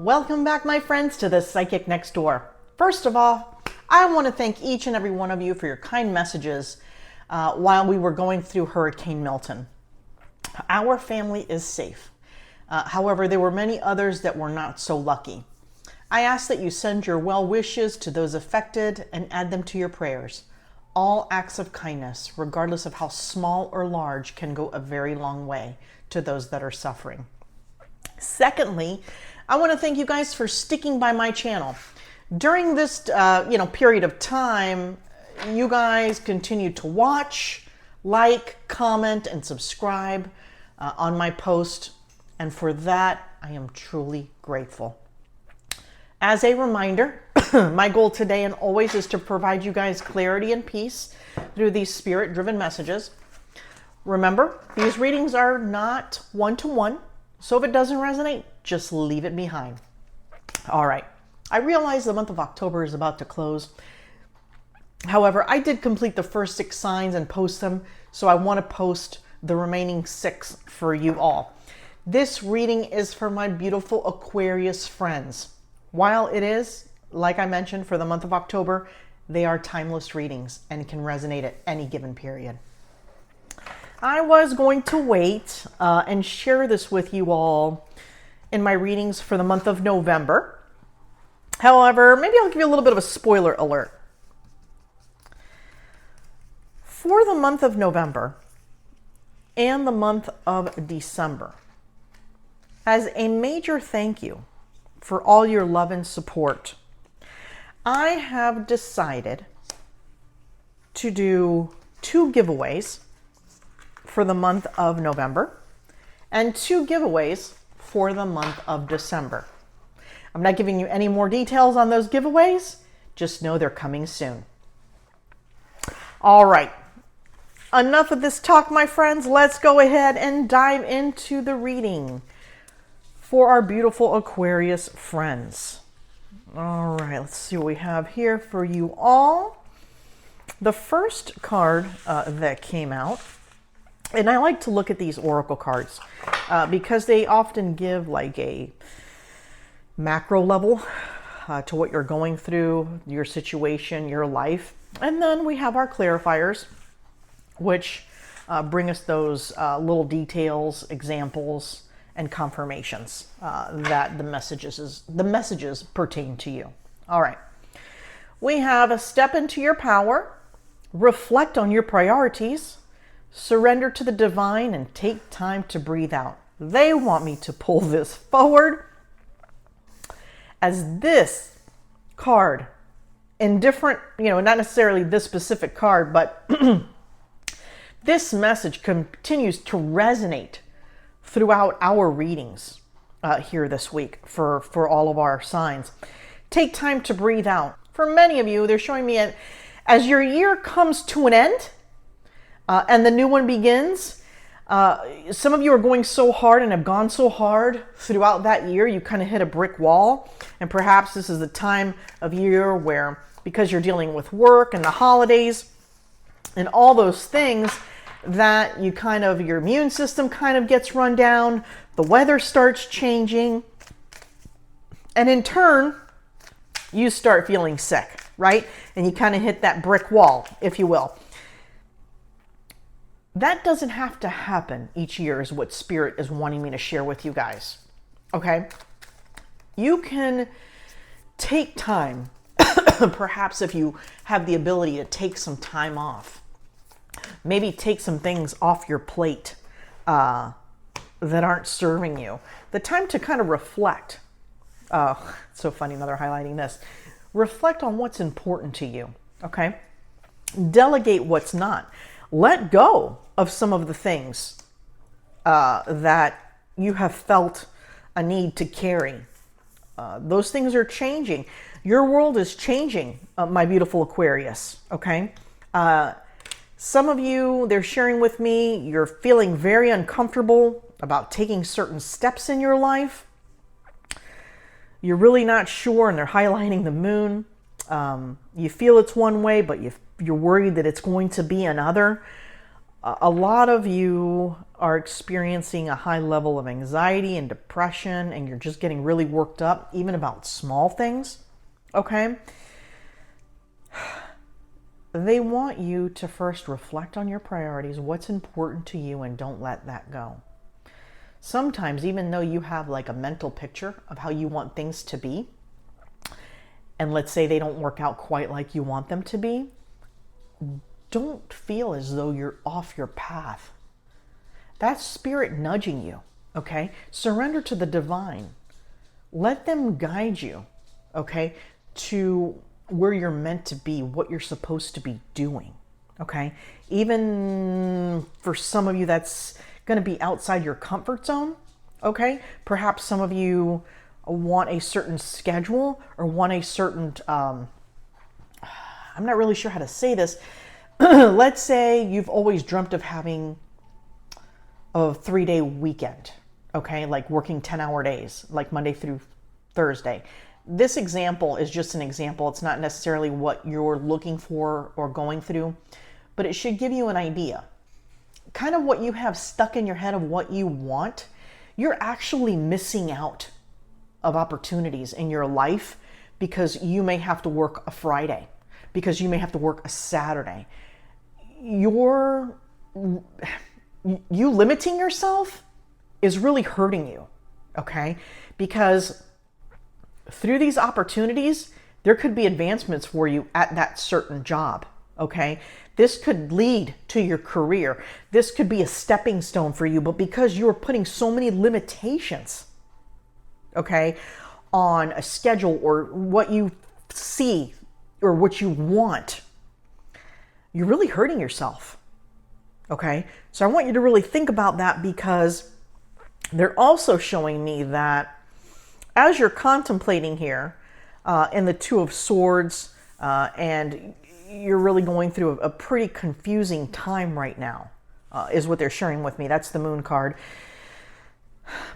Welcome back, my friends, to the Psychic Next Door. First of all, I want to thank each and every one of you for your kind messages while we were going through Hurricane Milton. Our family is safe. However, there were many others that were not so lucky. I ask that you send your well wishes to those affected and add them to your prayers. All acts of kindness, regardless of how small or large, can go a very long way to those that are suffering. Secondly, I want to thank you guys for sticking by my channel. During this period of time, you guys continue to watch, like, comment, and subscribe on my post. And for that, I am truly grateful. As a reminder, my goal today and always is to provide you guys clarity and peace through these spirit-driven messages. Remember, these readings are not one-to-one, so if it doesn't resonate, just leave it behind. All right, I realize the month of October is about to close. However, I did complete the first 6 signs and post them, so I want to post the remaining 6 for you all. This reading is for my beautiful Aquarius friends. While it is, like I mentioned, for the month of October, they are timeless readings and can resonate at any given period. I was going to wait and share this with you all in my readings for the month of November. However, maybe I'll give you a little bit of a spoiler alert. For the month of November and the month of December, as a major thank you for all your love and support, I have decided to do 2 giveaways for the month of November and 2 giveaways for the month of December. I'm not giving you any more details on those giveaways. Just know they're coming soon. All right. Enough of this talk, my friends. Let's go ahead and dive into the reading for our beautiful Aquarius friends. All right, let's see what we have here for you all. The first card that came out, and I like to look at these oracle cards because they often give like a macro level to what you're going through, your situation, your life. And then we have our clarifiers, which bring us those little details, examples, and confirmations that the messages pertain to you. All right. We have a step into your power, reflect on your priorities, surrender to the divine, and take time to breathe out. They want me to pull this forward as this card in different, not necessarily this specific card, but this message continues to resonate throughout our readings here this week for all of our signs. Take time to breathe out. For many of you, they're showing me as your year comes to an end and the new one begins, some of you are going so hard and have gone so hard throughout that year, you kind of hit a brick wall. And perhaps this is the time of year where, because you're dealing with work and the holidays and all those things, that your immune system kind of gets run down, the weather starts changing, and in turn, you start feeling sick, right? And you kind of hit that brick wall, if you will. That doesn't have to happen each year is what Spirit is wanting me to share with you guys, okay? You can take time, perhaps if you have the ability to take some time off. Maybe take some things off your plate that aren't serving you. The time to kind of reflect. Oh, it's so funny, another highlighting this. Reflect on what's important to you, okay? Delegate what's not. Let go of some of the things that you have felt a need to carry. Those things are changing. Your world is changing, my beautiful Aquarius, okay? Some of you, they're sharing with me, you're feeling very uncomfortable about taking certain steps in your life. You're really not sure, and they're highlighting the moon. You feel it's one way, but you're worried that it's going to be another. A lot of you are experiencing a high level of anxiety and depression, and you're just getting really worked up, even about small things, okay? They want you to first reflect on your priorities, what's important to you, and don't let that go. Sometimes, even though you have like a mental picture of how you want things to be, and let's say they don't work out quite like you want them to be, don't feel as though you're off your path. That's spirit nudging you, okay? Surrender to the divine. Let them guide you, okay, to where you're meant to be, what you're supposed to be doing, okay? Even for some of you, that's going to be outside your comfort zone, okay? Perhaps some of you want a certain schedule or want a certain, I'm not really sure how to say this. Let's say you've always dreamt of having a 3-day weekend, okay? Like working 10-hour days, like Monday through Thursday. This example is just an example. It's not necessarily what you're looking for or going through, but it should give you an idea. Kind of what you have stuck in your head of what you want, you're actually missing out of opportunities in your life because you may have to work a Friday, because you may have to work a Saturday. You limiting yourself is really hurting you, okay? Because through these opportunities, there could be advancements for you at that certain job, okay? This could lead to your career. This could be a stepping stone for you, but because you're putting so many limitations, okay, on a schedule or what you see or what you want, you're really hurting yourself, okay? So I want you to really think about that, because they're also showing me that as you're contemplating here in the Two of Swords, and you're really going through a pretty confusing time right now, is what they're sharing with me. That's the Moon card.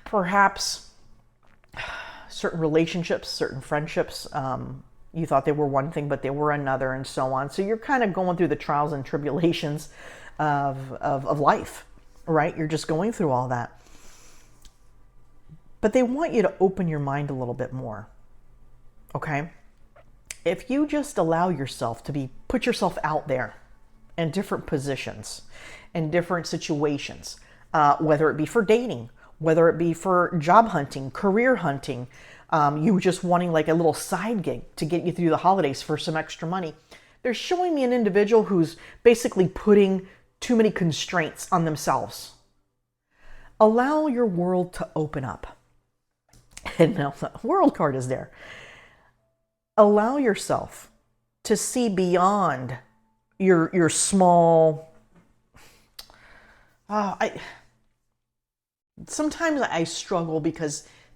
Perhaps certain relationships, certain friendships, you thought they were one thing, but they were another, and so on. So you're kind of going through the trials and tribulations of life, right? You're just going through all that. But they want you to open your mind a little bit more, okay? If you just allow yourself to put yourself out there in different positions, in different situations, whether it be for dating, whether it be for job hunting, career hunting, you just wanting like a little side gig to get you through the holidays for some extra money. They're showing me an individual who's basically putting too many constraints on themselves. Allow your world to open up. And now the World card is there. Allow yourself to see beyond your small... Sometimes I struggle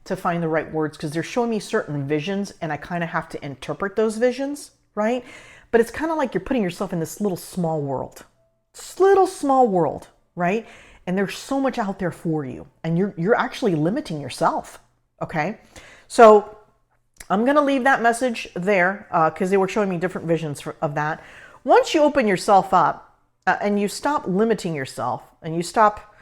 to find the right words, because they're showing me certain visions and I kind of have to interpret those visions, right? But it's kind of like you're putting yourself in this little small world. This little small world, right? And there's so much out there for you, and you're actually limiting yourself. Okay, so I'm going to leave that message there because they were showing me different visions of that. Once you open yourself up and you stop limiting yourself and you stop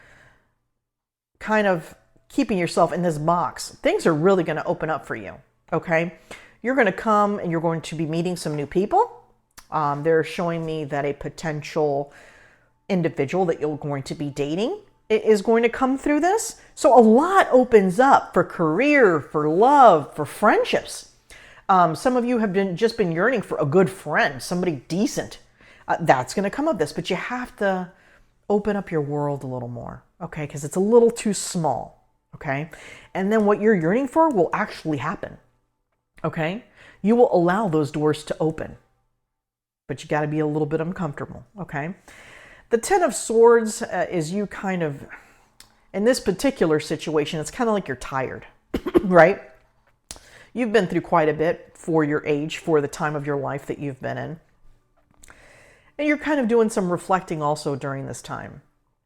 kind of keeping yourself in this box, things are really going to open up for you. Okay, you're going to come and you're going to be meeting some new people. They're showing me that a potential individual that you're going to be dating is going to come through this. So a lot opens up for career, for love, for friendships. Some of you have just been yearning for a good friend, somebody decent. That's going to come of this, but you have to open up your world a little more, okay? Because it's a little too small, okay? And then what you're yearning for will actually happen, okay? You will allow those doors to open, but you got to be a little bit uncomfortable, okay? The Ten of Swords is you kind of, in this particular situation, it's kind of like you're tired, right? You've been through quite a bit for your age, for the time of your life that you've been in. And you're kind of doing some reflecting also during this time,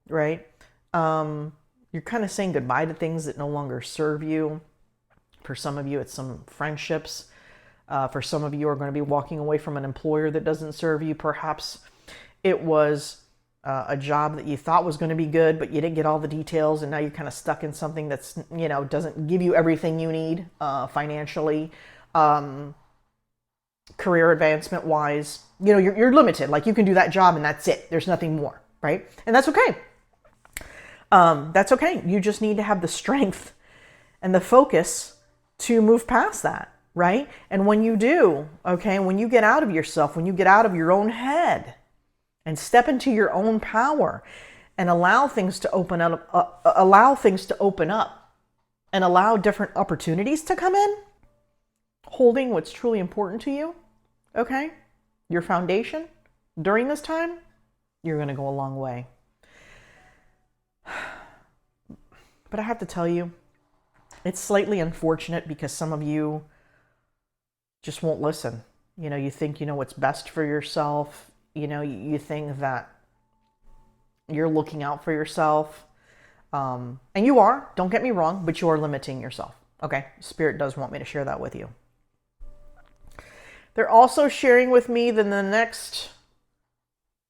right? You're kind of saying goodbye to things that no longer serve you. For some of you, it's some friendships. For some of you are going to be walking away from an employer that doesn't serve you. Perhaps it was a job that you thought was going to be good, but you didn't get all the details, and now you're kind of stuck in something that's, doesn't give you everything you need financially, career advancement wise. You're limited. Like, you can do that job and that's it. There's nothing more, right? And that's okay. That's okay. You just need to have the strength and the focus to move past that, right? And when you do, okay, when you get out of yourself, when you get out of your own head and step into your own power and allow things to open up, and allow different opportunities to come in, holding what's truly important to you, okay, your foundation during this time, you're going to go a long way. But I have to tell you, it's slightly unfortunate because some of you just won't listen. You think you know what's best for yourself. You think that you're looking out for yourself. And you are, don't get me wrong, but you are limiting yourself. Okay, Spirit does want me to share that with you. They're also sharing with me that in the next,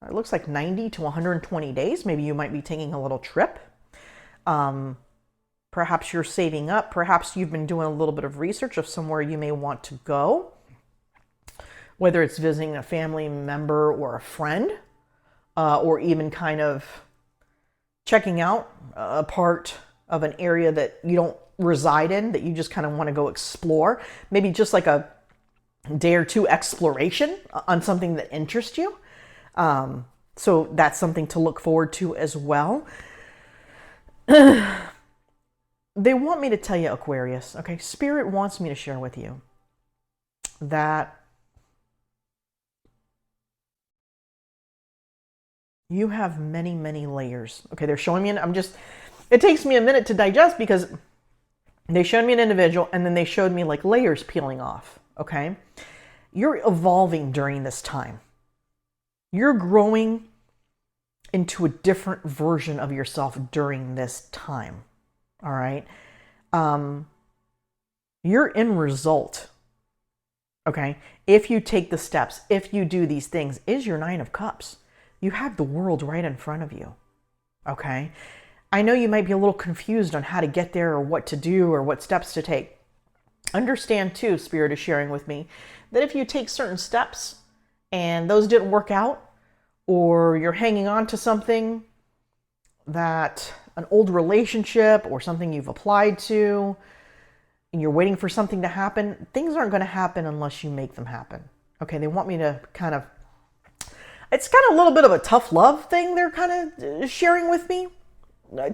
it looks like 90 to 120 days, maybe you might be taking a little trip. Perhaps you're saving up. Perhaps you've been doing a little bit of research of somewhere you may want to go, whether it's visiting a family member or a friend, or even kind of checking out a part of an area that you don't reside in, that you just kind of want to go explore. Maybe just like a day or two exploration on something that interests you. So that's something to look forward to as well. They want me to tell you, Aquarius, okay, Spirit wants me to share with you that you have many, many layers. Okay, they're showing me, it takes me a minute to digest because they showed me an individual and then they showed me like layers peeling off, okay? You're evolving during this time. You're growing into a different version of yourself during this time. All right. Your end result, okay, if you take the steps, if you do these things, is your 9 of Cups. You have the world right in front of you. Okay. I know you might be a little confused on how to get there or what to do or what steps to take. Understand too, Spirit is sharing with me, that if you take certain steps and those didn't work out, or you're hanging on to something that an old relationship or something you've applied to, and you're waiting for something to happen, things aren't going to happen unless you make them happen. Okay, they want me to it's kind of a little bit of a tough love thing they're kind of sharing with me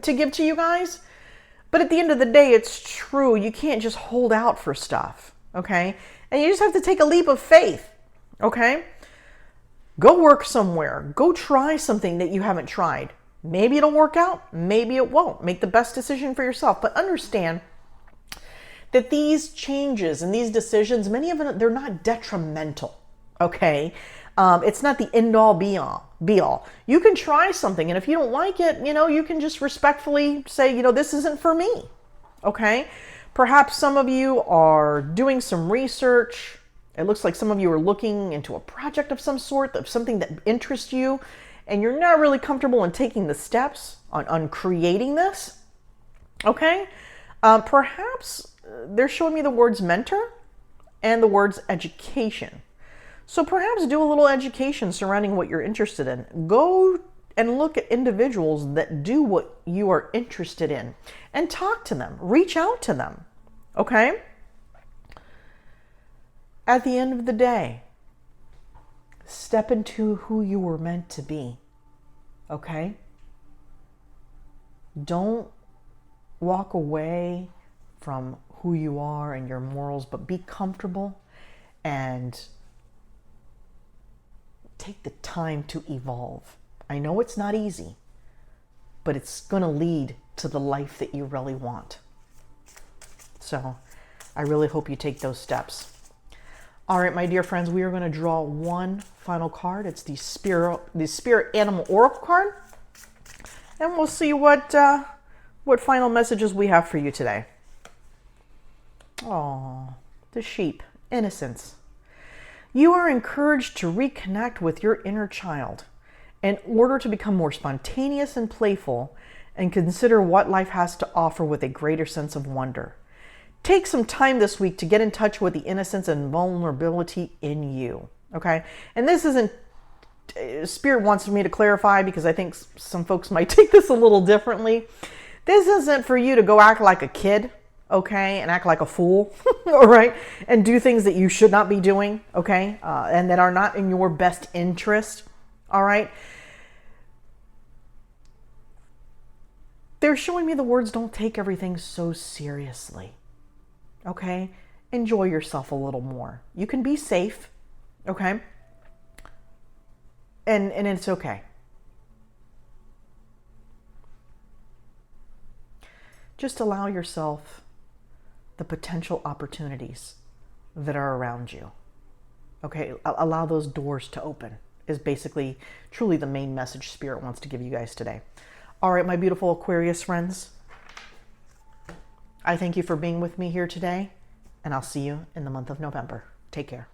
to give to you guys. But at the end of the day, it's true. You can't just hold out for stuff, okay? And you just have to take a leap of faith, okay? Go work somewhere. Go try something that you haven't tried. Maybe it'll work out. Maybe it won't. Make the best decision for yourself. But understand that these changes and these decisions, many of them, they're not detrimental, okay? It's not the end-all, be-all. You can try something, and if you don't like it, you can just respectfully say, this isn't for me, okay? Perhaps some of you are doing some research. It looks like some of you are looking into a project of some sort, of something that interests you, and you're not really comfortable in taking the steps on creating this, okay? Perhaps they're showing me the words mentor and the words education. So perhaps do a little education surrounding what you're interested in. Go and look at individuals that do what you are interested in and talk to them. Reach out to them, okay? At the end of the day, step into who you were meant to be, okay? Don't walk away from who you are and your morals, but be comfortable and take the time to evolve. I know it's not easy, but it's going to lead to the life that you really want. So I really hope you take those steps. All right, my dear friends, we are going to draw one final card. It's the Spirit Animal Oracle card. And we'll see what final messages we have for you today. Oh, the sheep, innocence. You are encouraged to reconnect with your inner child in order to become more spontaneous and playful and consider what life has to offer with a greater sense of wonder. Take some time this week to get in touch with the innocence and vulnerability in you, okay? And this isn't, Spirit wants me to clarify because I think some folks might take this a little differently. This isn't for you to go act like a kid, okay, and act like a fool, all right, and do things that you should not be doing, okay, and that are not in your best interest, all right. They're showing me the words, don't take everything so seriously, okay. Enjoy yourself a little more. You can be safe, okay, and it's okay. Just allow yourself the potential opportunities that are around you. Okay, allow those doors to open is basically truly the main message Spirit wants to give you guys today. All right, my beautiful Aquarius friends, I thank you for being with me here today, and I'll see you in the month of November. Take care.